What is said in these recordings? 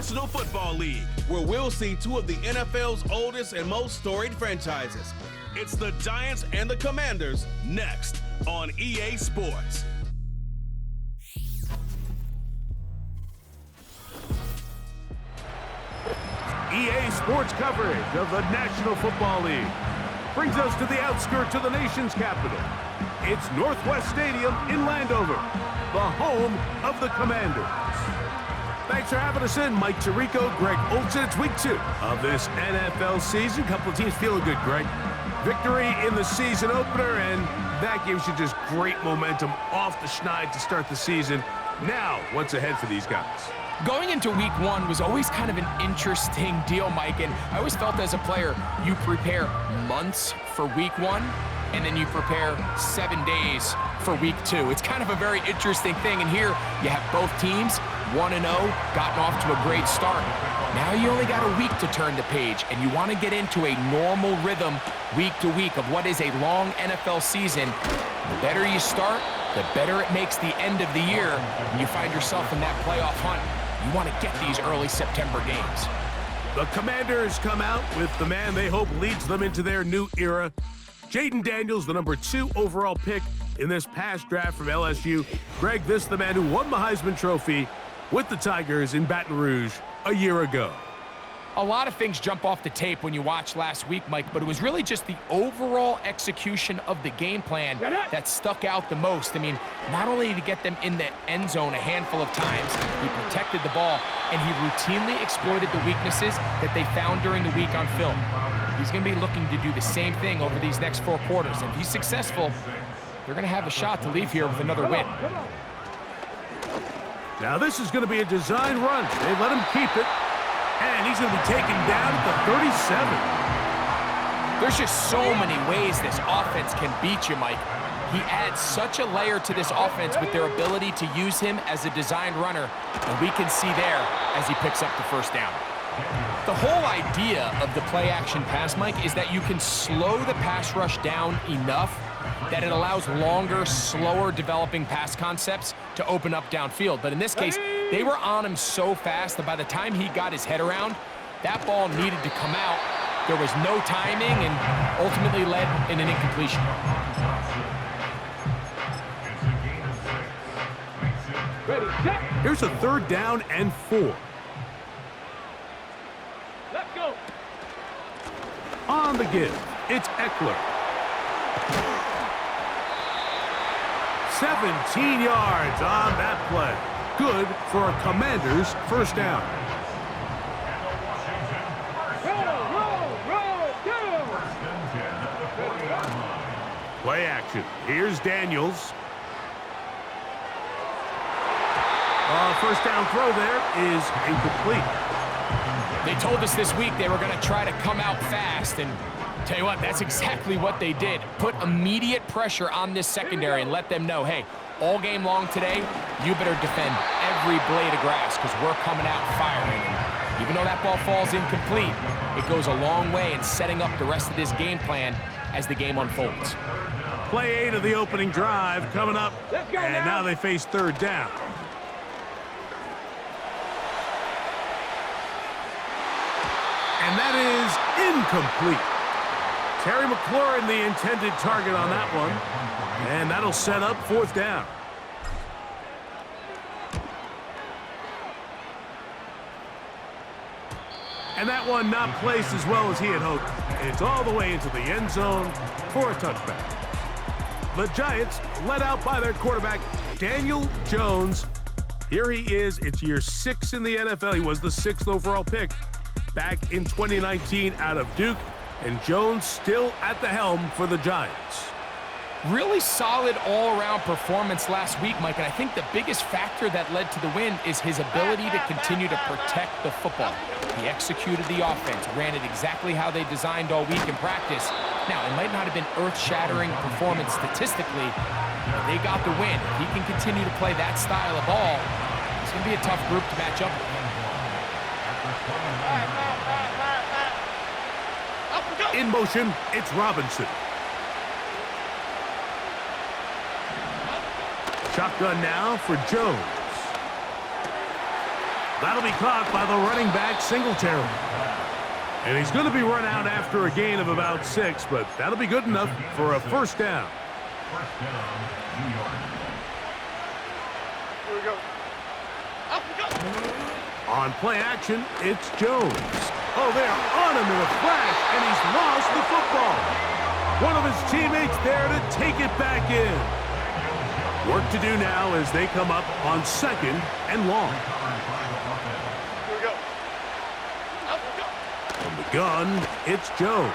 National Football League, where we'll see two of the NFL's oldest and most storied franchises. It's the Giants and the Commanders next on EA Sports. EA Sports coverage of the National Football League brings us to the outskirts of the nation's capital. It's Northwest Stadium in Landover, the home of the Commanders. Thanks for having us in, Mike Tirico, Greg Olsen. It's week 2 of this NFL season. Couple of teams feeling good, Greg. Victory in the season opener, and that gives you just great momentum off the schneid to start the season. Now, what's ahead for these guys? Going into week 1 was always kind of an interesting deal, Mike, and I always felt as a player, you prepare months for week 1, and then you prepare 7 days for week 2. It's kind of a very interesting thing, and here you have both teams 1-0, gotten off to a great start. Now you only got a week to turn the page, and you want to get into a normal rhythm week to week of what is a long NFL season. The better you start, the better it makes the end of the year, and you find yourself in that playoff hunt. You want to get these early September games. The Commanders come out with the man they hope leads them into their new era. Jaden Daniels, the number 2 overall pick in this past draft from LSU. Greg, this is the man who won the Heisman Trophy with the Tigers in Baton Rouge a year ago. A lot of things jump off the tape when you watch last week, Mike, but it was really just the overall execution of the game plan that stuck out the most. I mean, not only did he get them in the end zone a handful of times, he protected the ball, and he routinely exploited the weaknesses that they found during the week on film. He's going to be looking to do the same thing over these next 4 quarters. And if he's successful, they're going to have a shot to leave here with another win. Now this is going to be a design run. They let him keep it. And he's going to be taken down at the 37. There's just so many ways this offense can beat you, Mike. He adds such a layer to this offense with their ability to use him as a designed runner, and we can see there as he picks up the first down. The whole idea of the play-action pass, Mike, is that you can slow the pass rush down enough that it allows longer, slower developing pass concepts to open up downfield. But in this case, they were on him so fast that by the time he got his head around, that ball needed to come out. There was no timing and ultimately led in an incompletion. Here's a 3rd down and 4. Let's go. On the give, it's Eckler. 17 yards on that play. Good for a Commander's first down. Play action. Here's Daniels. First down throw there is incomplete. They told us this week they were going to try to come out fast, and tell you what, that's exactly what they did. Put immediate pressure on this secondary and let them know, hey, all game long today, you better defend every blade of grass because we're coming out firing. And even though that ball falls incomplete, it goes a long way in setting up the rest of this game plan as the game unfolds. Play 8 of the opening drive coming up, and now they face 3rd down. And that is incomplete. Terry McLaurin, the intended target on that one. And that'll set up 4th down. And that one not placed as well as he had hoped. It's all the way into the end zone for a touchback. The Giants led out by their quarterback, Daniel Jones. Here he is. It's year 6 in the NFL. He was the 6th overall pick back in 2019 out of Duke. And Jones still at the helm for the Giants. Really solid all-around performance last week, Mike, and I think the biggest factor that led to the win is his ability to continue to protect the football. He executed the offense, ran it exactly how they designed all week in practice. Now, it might not have been earth-shattering performance statistically, but they got the win. If he can continue to play that style of ball, it's going to be a tough group to match up with. In motion, it's Robinson. Shotgun now for Jones. That'll be caught by the running back, Singletary. And he's going to be run out after a gain of about 6, but that'll be good enough for a first down. First down, New York. Here we go. Up we go. On play action, it's Jones. Oh, they're on him in a flash, and he's lost the football. One of his teammates there to take it back in. Work to do now as they come up on 2nd and long. Here we go. Up we go. From the gun, it's Jones.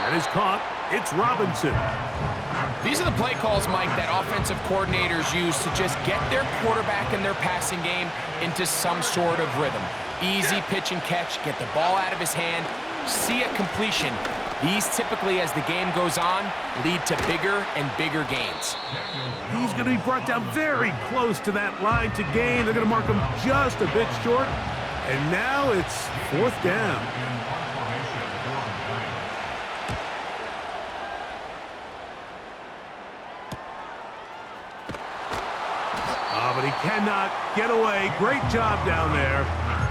That is caught. It's Robinson. These are the play calls, Mike, that offensive coordinators use to just get their quarterback and their passing game into some sort of rhythm. Easy pitch and catch, get the ball out of his hand, see a completion. These typically, as the game goes on, lead to bigger and bigger gains. He's going to be brought down very close to that line to gain. They're going to mark him just a bit short. And now it's 4th down. But he cannot get away. Great job down there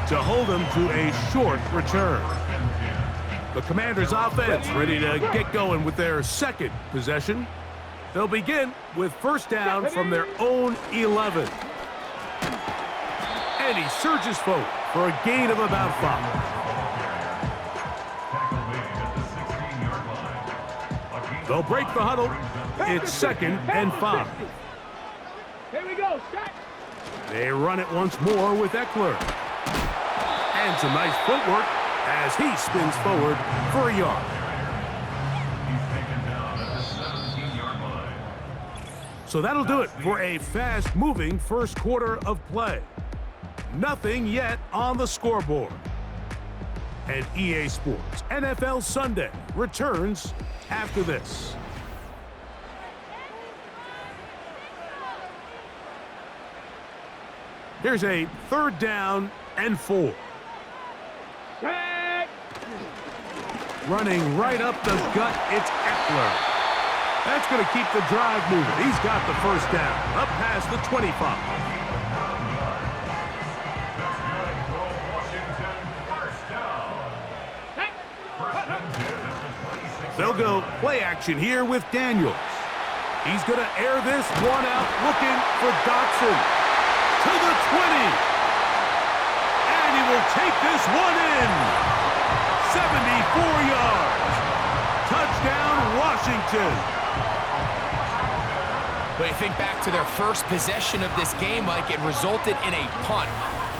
to hold him to a short return. The Commanders' offense ready to get going with their 2nd possession. They'll begin with first down from their own 11. And he surges forward for a gain of about 5. They'll break the huddle. It's 2nd and 5. Here we go. Start. They run it once more with Eckler. And some nice footwork as he spins forward for a yard. So that'll do it for a fast-moving first quarter of play. Nothing yet on the scoreboard. And EA Sports NFL Sunday returns after this. Here's a 3rd down and 4. Running right up the gut, it's Eckler. That's going to keep the drive moving. He's got the first down, up past the 25. They'll go play action here with Daniels. He's going to air this one out, looking for Dotson. To the 20. And he will take this one in. 74 yards. Touchdown, Washington. But you think back to their first possession of this game, Mike, it resulted in a punt.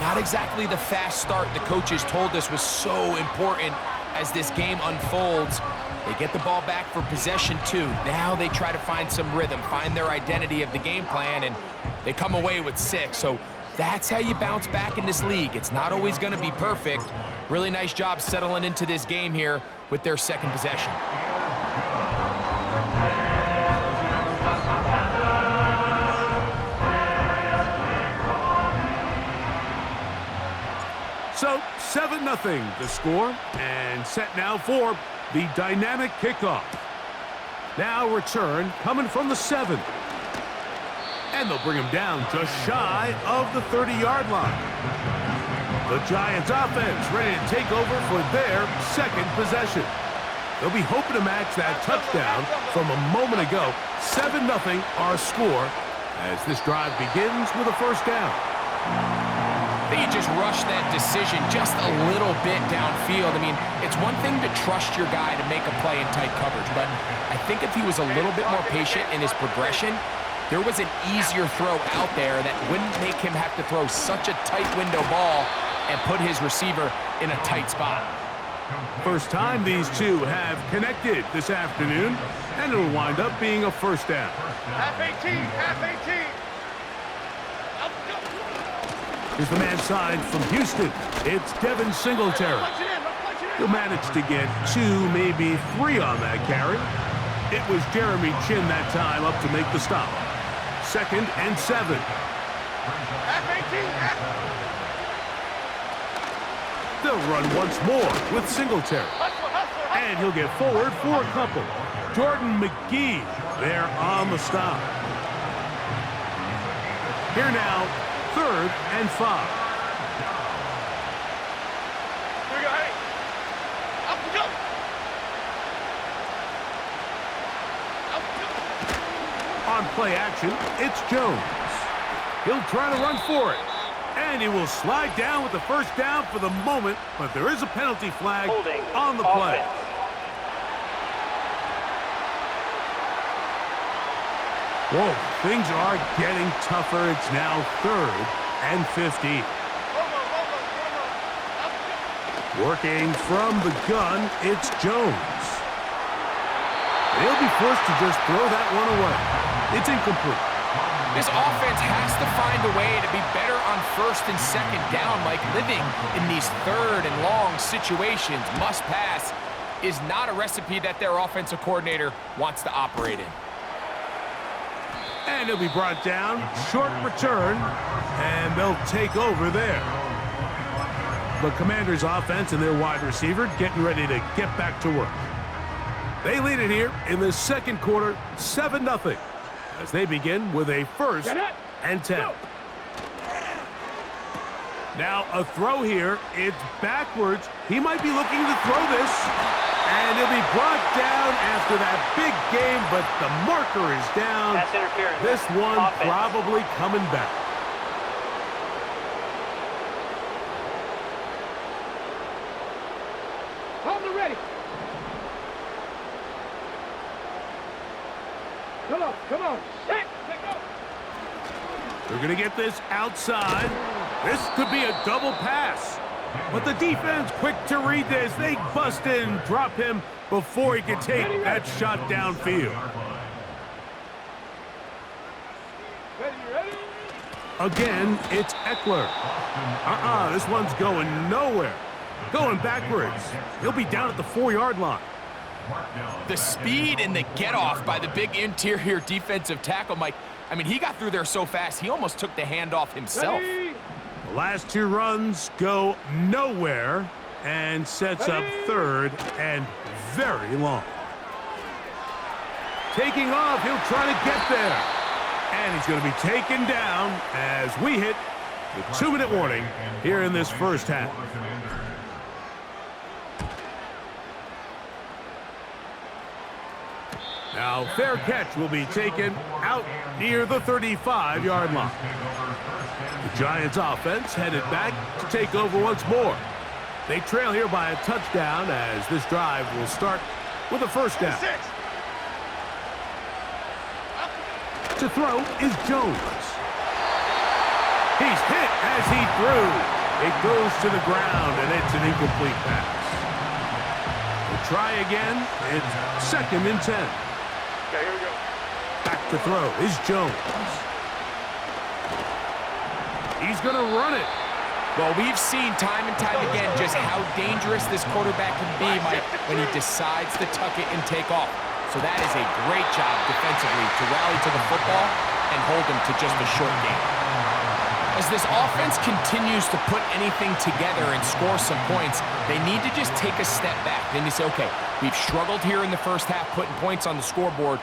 Not exactly the fast start the coaches told us was so important as this game unfolds. They get the ball back for possession 2. Now they try to find some rhythm, find their identity of the game plan, and they come away with 6. So that's how you bounce back in this league. It's not always going to be perfect. Really nice job settling into this game here with their 2nd possession. So 7-0 the score, and set now for the dynamic kickoff. Now return coming from the 7. And they'll bring him down just shy of the 30-yard line. The Giants offense ready to take over for their 2nd possession. They'll be hoping to match that touchdown from a moment ago. 7-0 our score as this drive begins with a first down. They just rushed that decision just a little bit downfield. I mean, it's one thing to trust your guy to make a play in tight coverage, but I think if he was a little bit more patient in his progression, there was an easier throw out there that wouldn't make him have to throw such a tight window ball and put his receiver in a tight spot. First time these two have connected this afternoon, and it'll wind up being a first down. Half 18, half 18. Here's the man signed from Houston. It's Devin Singletary. He'll manage to get 2, maybe 3 on that carry. It was Jeremy Chin that time up to make the stop. 2nd and 7. Half 18, half. They'll run once more with Singletary. And he'll get forward for a couple. Jordan McGee there on the stop. Here now, 3rd and 5. play action. It's Jones. He'll try to run for it. And he will slide down with the first down for the moment, but there is a penalty flag on the play. Whoa, things are getting tougher. It's now 3rd and 15. Working from the gun, it's Jones. They'll be forced to just throw that one away. It's incomplete. This offense has to find a way to be better on 1st and 2nd down, like living in these 3rd and long situations. Must pass is not a recipe that their offensive coordinator wants to operate in. And he'll be brought down, short return, and they'll take over there. The Commanders' offense and their wide receiver getting ready to get back to work. They lead it here in the 2nd quarter, 7-0, as they begin with a 1st and 10. Now a throw here. It's backwards. He might be looking to throw this. And he'll be brought down after that big game, but the marker is down. That's interference. This one probably coming back. Hold it ready. Come on. Set. Go. They're going to get this outside. This could be a double pass. But the defense quick to read this. They bust in, drop him before he can take that shot downfield. Ready. Again, it's Eckler. This one's going nowhere. Going backwards. He'll be down at the 4-yard line. The speed and the get-off by the big interior defensive tackle, Mike. I mean, he got through there so fast, he almost took the handoff himself. Ready. The last 2 runs go nowhere and sets up 3rd and very long. Taking off, he'll try to get there. And he's going to be taken down as we hit the 2-minute warning here in this first half. Now, fair catch will be taken out near the 35-yard line. The Giants offense headed back to take over once more. They trail here by a touchdown as this drive will start with a first down. To throw is Jones. He's hit as he threw. It goes to the ground, and it's an incomplete pass. We'll try again. It's 2nd and 10. Okay, here we go. Back to throw is Jones. He's going to run it. Well, we've seen time and time again just how dangerous this quarterback can be, Mike, when he decides to tuck it and take off. So that is a great job defensively to rally to the football and hold him to just a short game. As this offense continues to put anything together and score some points, they need to just take a step back. Then you say, okay, we've struggled here in the first half putting points on the scoreboard.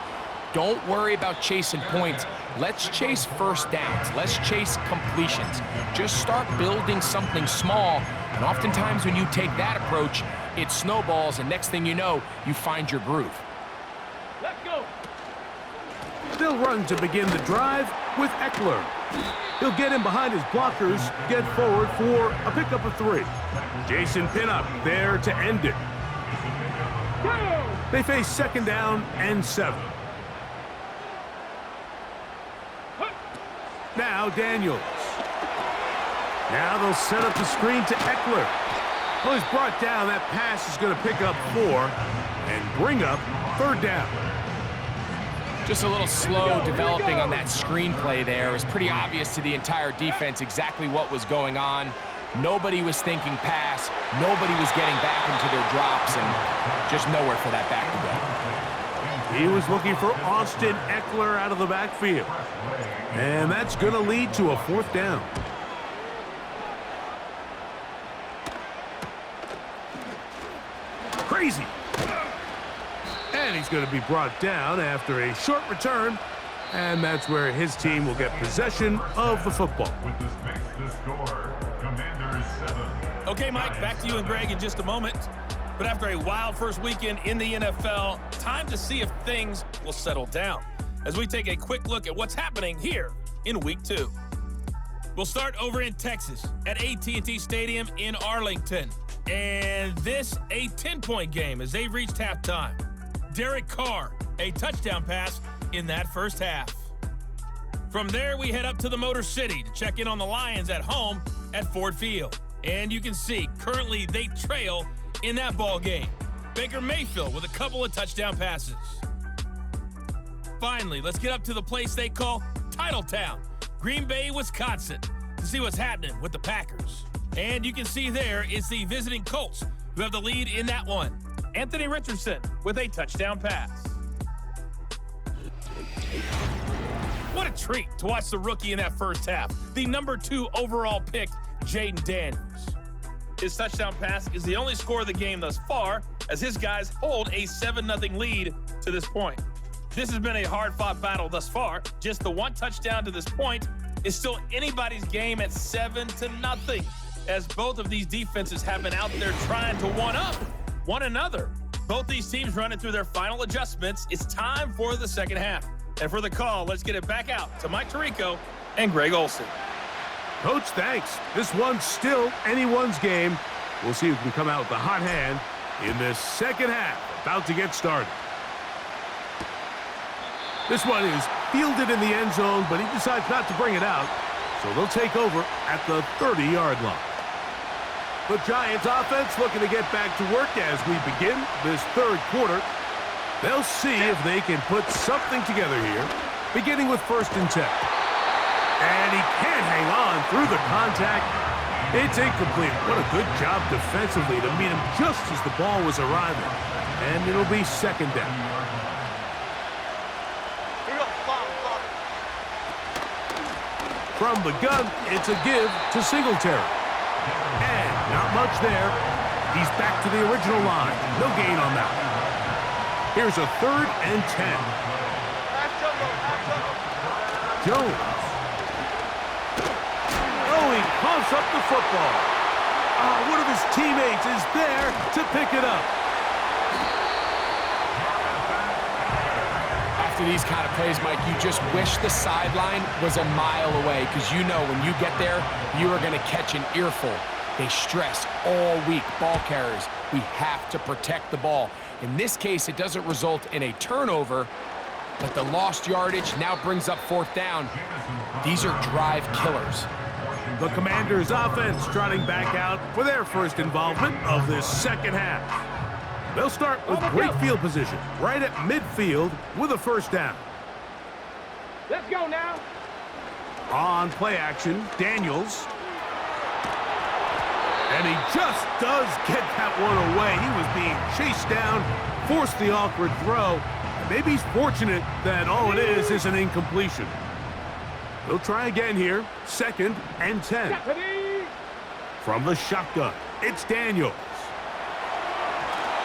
Don't worry about chasing points. Let's chase first downs. Let's chase completions. Just start building something small. And oftentimes when you take that approach, it snowballs, and next thing you know, you find your groove. Let's go. They'll run to begin the drive with Eckler. He'll get in behind his blockers, get forward for a pickup of 3. Jason Pinnock there to end it. Go. They face 2nd down and 7. Now Daniels. Now they'll set up the screen to Eckler. Well, he's brought down. That pass is going to pick up 4 and bring up 3rd down. Just a little slow developing on that screenplay there. It was pretty obvious to the entire defense exactly what was going on. Nobody was thinking pass. Nobody was getting back into their drops, and just nowhere for that back to go. He was looking for Austin Eckler out of the backfield. And that's going to lead to a 4th down. Crazy. And he's going to be brought down after a short return. And that's where his team will get possession of the football. With this makes the score, Commanders 7. Okay, Mike, back to you and Greg in just a moment. But after a wild first weekend in the NFL, time to see if things will settle down. as we take a quick look at what's happening here in Week 2. We'll start over in Texas at AT&T Stadium in Arlington. And this, a 10-point game as they've reached halftime. Derek Carr, a touchdown pass in that first half. From there, we head up to the Motor City to check in on the Lions at home at Ford Field. And you can see, currently they trail in that ball game. Baker Mayfield with a couple of touchdown passes. Finally, let's get up to the place they call Titletown, Green Bay, Wisconsin, to see what's happening with the Packers. And you can see there is the visiting Colts who have the lead in that one. Anthony Richardson with a touchdown pass. What a treat to watch the rookie in that first half. The number 2 overall pick, Jaden Daniels. His touchdown pass is the only score of the game thus far, as his guys hold a 7-0 lead to this point. This has been a hard-fought battle thus far. Just the one touchdown to this point is still anybody's game at 7-0, as both of these defenses have been out there trying to one-up one another. Both these teams running through their final adjustments. It's time for the second half. And for the call, let's get it back out to Mike Tirico and Greg Olsen. Coach, thanks. This one's still anyone's game. We'll see who can come out with the hot hand in this second half. About to get started. This one is fielded in the end zone, but he decides not to bring it out. So they'll take over at the 30-yard line. The Giants offense looking to get back to work as we begin this third quarter. They'll see if they can put something together here, beginning with 1st and 10. And he can't hang on through the contact. It's incomplete. What a good job defensively to meet him just as the ball was arriving. And it'll be 2nd down. From the gun, it's a give to Singletary. And not much there. He's back to the original line. No gain on that. Here's a 3rd and 10. Jones. Oh, he pumps up the football. One of his teammates is there to pick it up. After these kind of plays, Mike, you just wish the sideline was a mile away, because you know when you get there, you are going to catch an earful. They stress all week, ball carriers. We have to protect the ball. In this case, it doesn't result in a turnover, but the lost yardage now brings up 4th down. These are drive killers. The Commanders' offense trotting back out for their first involvement of this second half. They'll start with great field position, right at midfield with a 1st down. Let's go now. On play action, Daniels. And he just does get that one away. He was being chased down, forced the awkward throw. Maybe he's fortunate that all it is an incompletion. They'll try again here. 2nd and 10. From the shotgun, it's Daniels.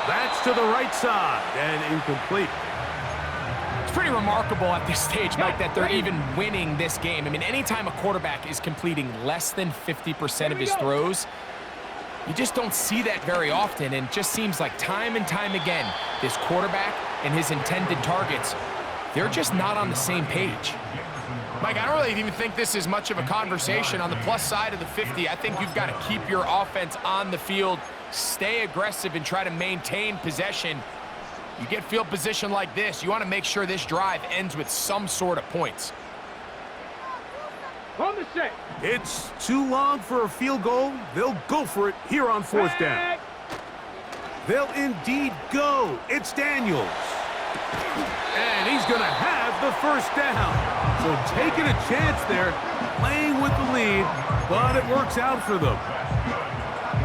That's to the right side and incomplete. It's pretty remarkable at this stage, Mike, that they're even winning this game. I mean, anytime a quarterback is completing less than 50% of his throws, you just don't see that very often, and it just seems like time and time again, this quarterback and his intended targets, they're just not on the same page. Mike, I don't really even think this is much of a conversation. On the plus side of the 50, I think you've got to keep your offense on the field, stay aggressive, and try to maintain possession. You get field position like this, you want to make sure this drive ends with some sort of points. On the set. It's too long for a field goal. They'll go for it here on 4th down. They'll indeed go. It's Daniels. And he's going to have the 1st down. So taking a chance there, playing with the lead, but it works out for them.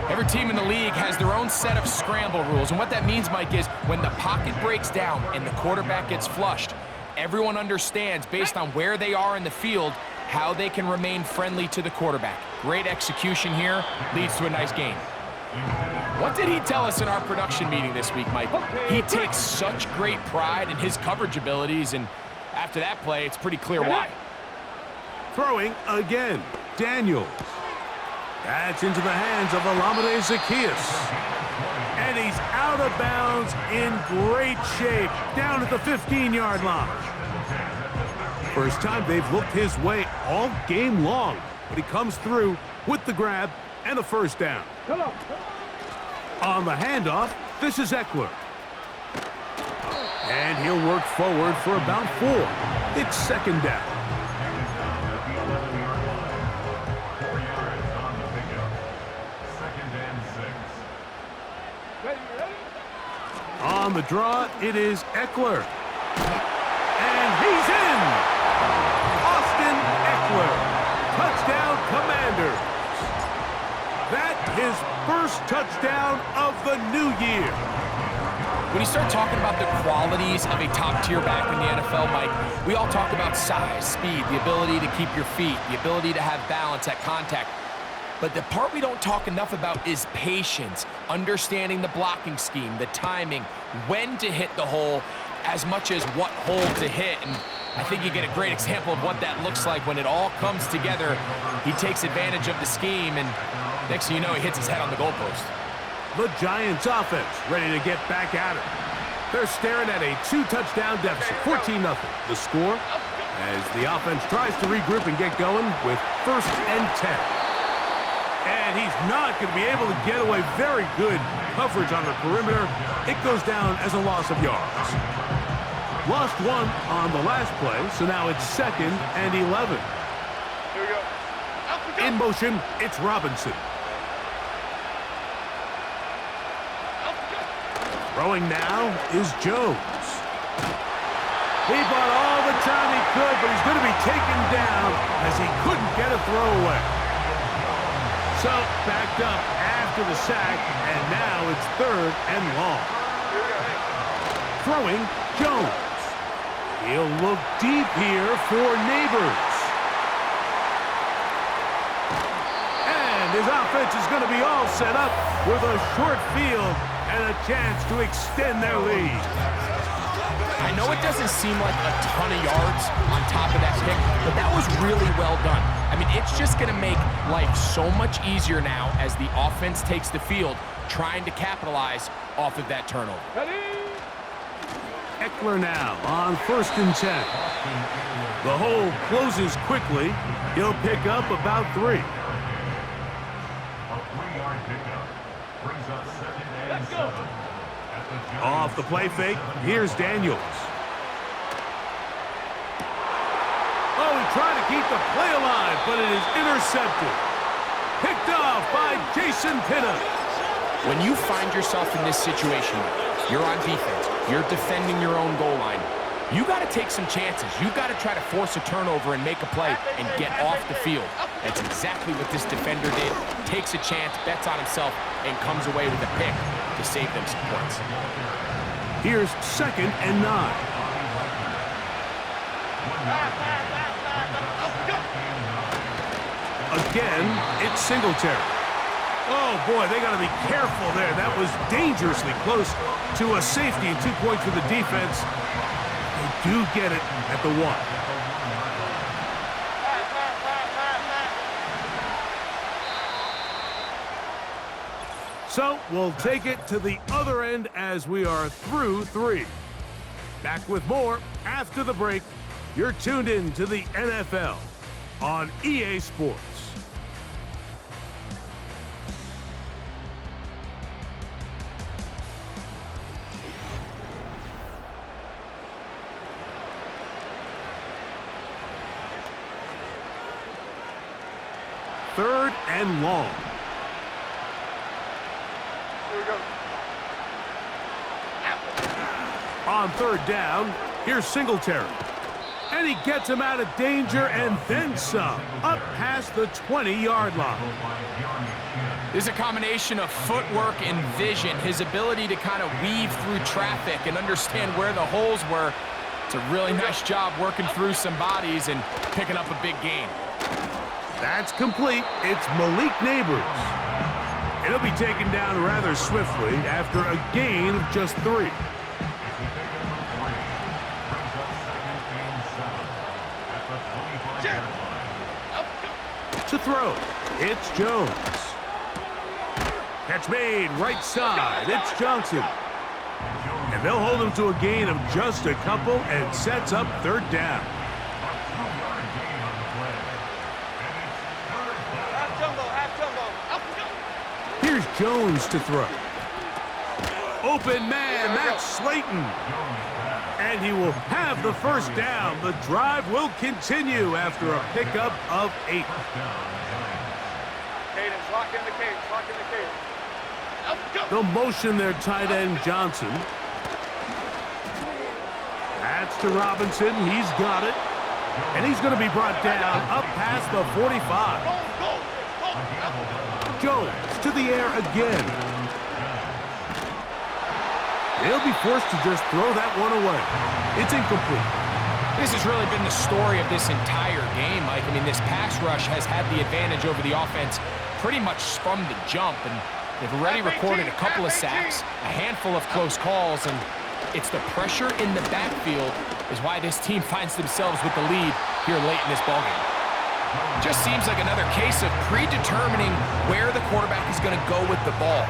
Every team in the league has their own set of scramble rules, and what that means, Mike, is when the pocket breaks down and the quarterback gets flushed, everyone understands, based on where they are in the field, how they can remain friendly to the quarterback. Great execution here, leads to a nice gain. What did he tell us in our production meeting this week, Mike? He takes such great pride in his coverage abilities, and after that play, it's pretty clear why. Throwing again, Daniels. That's into the hands of Olamide Zaccheaus. And he's out of bounds in great shape, down at the 15-yard line. First time they've looked his way all game long, but he comes through with the grab and a first down. Come on. On the handoff, this is Eckler. And he'll work forward for about 4. It's second down. 4 yards on the pickup. 2nd and 6. Ready? On the draw, it is Eckler. And he's in! Austin Eckler. Touchdown, Commanders. That his first touchdown of the new year. When you start talking about the qualities of a top-tier back in the NFL, Mike, we all talk about size, speed, the ability to keep your feet, the ability to have balance at contact. But the part we don't talk enough about is patience, understanding the blocking scheme, the timing, when to hit the hole, as much as what hole to hit. And I think you get a great example of what that looks like when it all comes together. He takes advantage of the scheme, and next thing you know, he hits his head on the goalpost. The Giants offense ready to get back at it. They're staring at a 2-touchdown deficit, 14-0. The score as the offense tries to regroup and get going with 1st and 10. And he's not going to be able to get away. Very good coverage on the perimeter. It goes down as a loss of yards. Lost 1 on the last play, so now it's 2nd and 11. Here we go. In motion, it's Robinson. Throwing now is Jones. He bought all the time he could, but he's going to be taken down as he couldn't get a throwaway. So, backed up after the sack, and now it's 3rd and long. Throwing, Jones. He'll look deep here for Neighbors. And his offense is going to be all set up with a short field and a chance to extend their lead. I know it doesn't seem like a ton of yards on top of that pick, but that was really well done. I mean, it's just going to make life so much easier now as the offense takes the field, trying to capitalize off of that turnover. Eckler now on 1st and 10. The hole closes quickly. He'll pick up about 3. A 3-yard pickup brings up 2nd and 7. At the Giants. Off the play fake, here's Daniels. Oh, he tried to keep the play alive, but it is intercepted. Picked off by Jason Pinna. When you find yourself in this situation, you're on defense, you're defending your own goal line, you got to take some chances. You got to try to force a turnover and make a play and get off the field. That's exactly what this defender did. Takes a chance, bets on himself, and comes away with a pick to save them some points. Here's 2nd and 9. Again, it's Singletary. Oh, boy, they got to be careful there. That was dangerously close to a safety and 2 points for the defense. They do get it at the 1. So we'll take it to the other end as we are through 3. Back with more after the break. You're tuned in to the NFL on EA Sports. Third and long. Here we go. On 3rd down, here's Singletary. And he gets him out of danger and then some. Up past the 20-yard line. There's a combination of footwork and vision, his ability to kind of weave through traffic and understand where the holes were. It's a really nice job working through some bodies and picking up a big gain. That's complete. It's Malik Neighbors. It'll be taken down rather swiftly after a gain of just 3. To throw, it's Jones. Catch made, right side, it's Johnson. And they'll hold him to a gain of just a couple and sets up 3rd down. Here's Jones to throw. Open man, that's Slayton. And he will have the first down. The drive will continue after a pickup of 8. Cadence, lock in the cage, lock in the cage. They'll motion their tight end, Johnson. That's to Robinson. He's got it. And he's going to be brought down up past the 45. Jones to the air again. They'll be forced to just throw that one away. It's incomplete. This has really been the story of this entire game, Mike. I mean, this pass rush has had the advantage over the offense pretty much from the jump, and they've already recorded a couple of sacks, a handful of close calls, and it's the pressure in the backfield is why this team finds themselves with the lead here late in this ballgame. Just seems like another case of predetermining where the quarterback is going to go with the ball.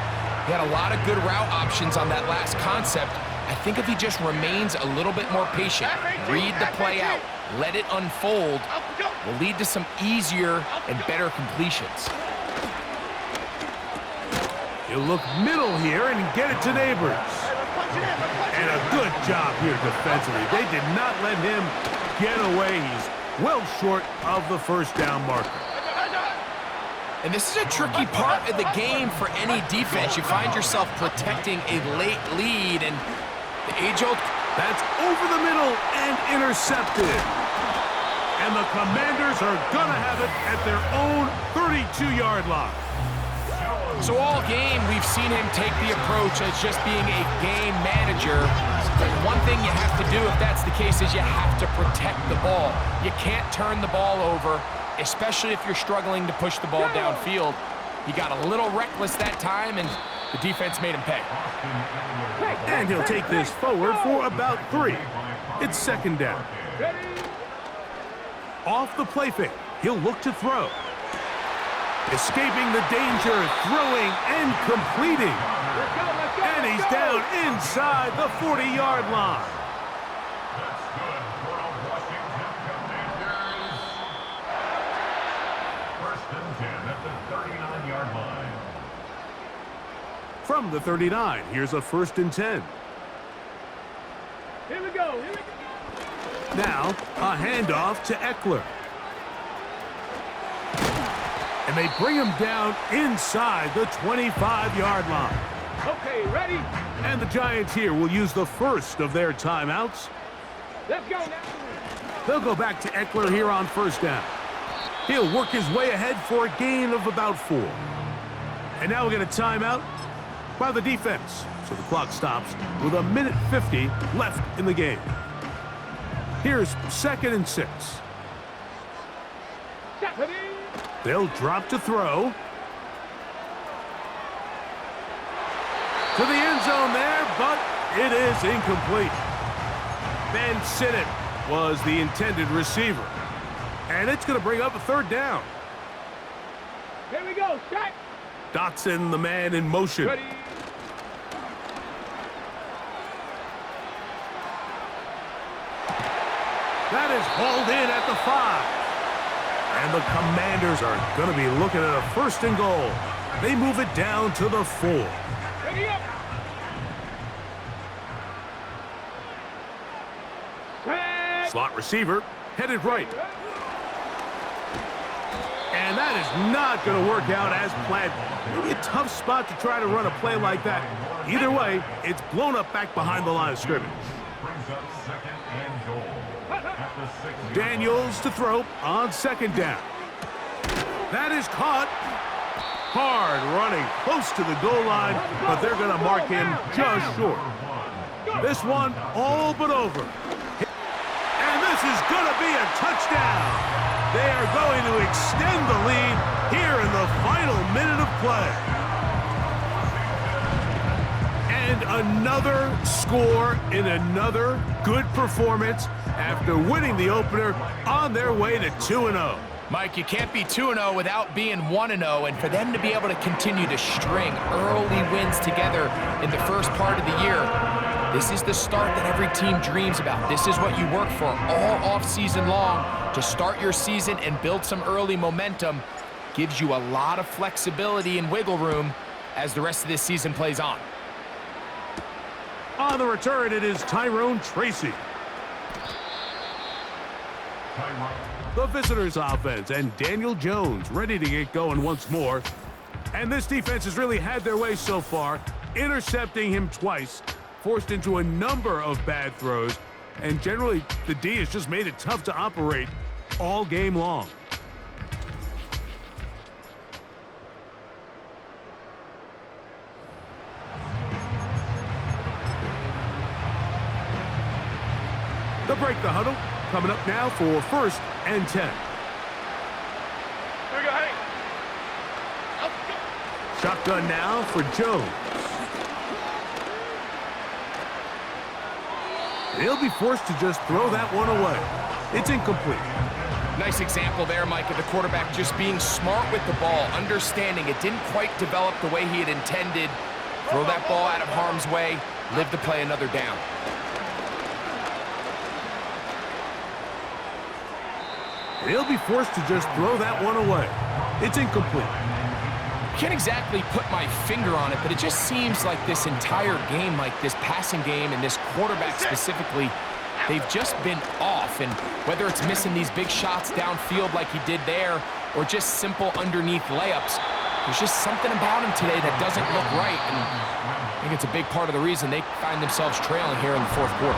He had a lot of good route options on that last concept. I think if he just remains a little bit more patient, read the play out, let it unfold, will lead to some easier and better completions. He'll look middle here and get it to Neighbors. And a good job here defensively. They did not let him get away. He's well short of the first down marker. And this is a tricky part of the game for any defense. You find yourself protecting a late lead, and the age-old... That's over the middle and intercepted. And the Commanders are going to have it at their own 32-yard line. So all game, we've seen him take the approach as just being a game manager. But one thing you have to do if that's the case is you have to protect the ball. You can't turn the ball over, especially if you're struggling to push the ball downfield. He got a little reckless that time, and the defense made him pay. And he'll take this forward for about 3. It's second down. Off the play fake, he'll look to throw. Escaping the danger, throwing and completing. And he's down inside the 40-yard line. That's good for a Washington Commanders. First and 10 at the 39-yard line. From the 39, here's a first and 10. Here we go. Here we go. Now, a handoff to Eckler. And they bring him down inside the 25-yard line. Okay, ready? And the Giants here will use the first of their timeouts. Let's go now. They'll go back to Eckler here on first down. He'll work his way ahead for a gain of about 4. And now we get a timeout by the defense. So the clock stops with 1:50 left in the game. Here's second and 6. They'll drop to throw. To the end zone there, but it is incomplete. Van Sinnott was the intended receiver. And it's going to bring up a third down. Here we go. Shot. Dotson, the man in motion. Ready. That is hauled in at the 5. And the Commanders are going to be looking at a first and goal. They move it down to the 4. Ready up. Slot receiver headed right. And that is not going to work out as planned. Maybe a tough spot to try to run a play like that. Either way, it's blown up back behind the line of scrimmage. Brings up second and goal. At the 6. Daniels to throw on second down. That is caught. Hard running close to the goal line, but they're going to mark him just short. This one all but over. And this is going to be a touchdown. They are going to extend the lead here in the final minute of play. And another score in another good performance after winning the opener on their way to 2-0. Mike, you can't be 2-0 without being 1-0, and for them to be able to continue to string early wins together in the first part of the year, this is the start that every team dreams about. This is what you work for all off-season long to start your season and build some early momentum. Gives you a lot of flexibility and wiggle room as the rest of this season plays on. On the return, it is Tyrone Tracy. The visitors' offense, and Daniel Jones ready to get going once more. And this defense has really had their way so far, intercepting him twice, forced into a number of bad throws, and generally the D has just made it tough to operate all game long. They'll break the huddle. Coming up now for 1st and 10. Here we go, hey. Shotgun now for Jones. He'll be forced to just throw that one away. It's incomplete. Nice example there, Mike, of the quarterback just being smart with the ball, understanding it didn't quite develop the way he had intended. Throw that ball out of harm's way, live to play another down. He'll be forced to just throw that one away. It's incomplete. Can't exactly put my finger on it, but it just seems like this entire game, like this passing game and this quarterback specifically, they've just been off. And whether it's missing these big shots downfield like he did there or just simple underneath layups, there's just something about him today that doesn't look right. And I think it's a big part of the reason they find themselves trailing here in the 4th quarter.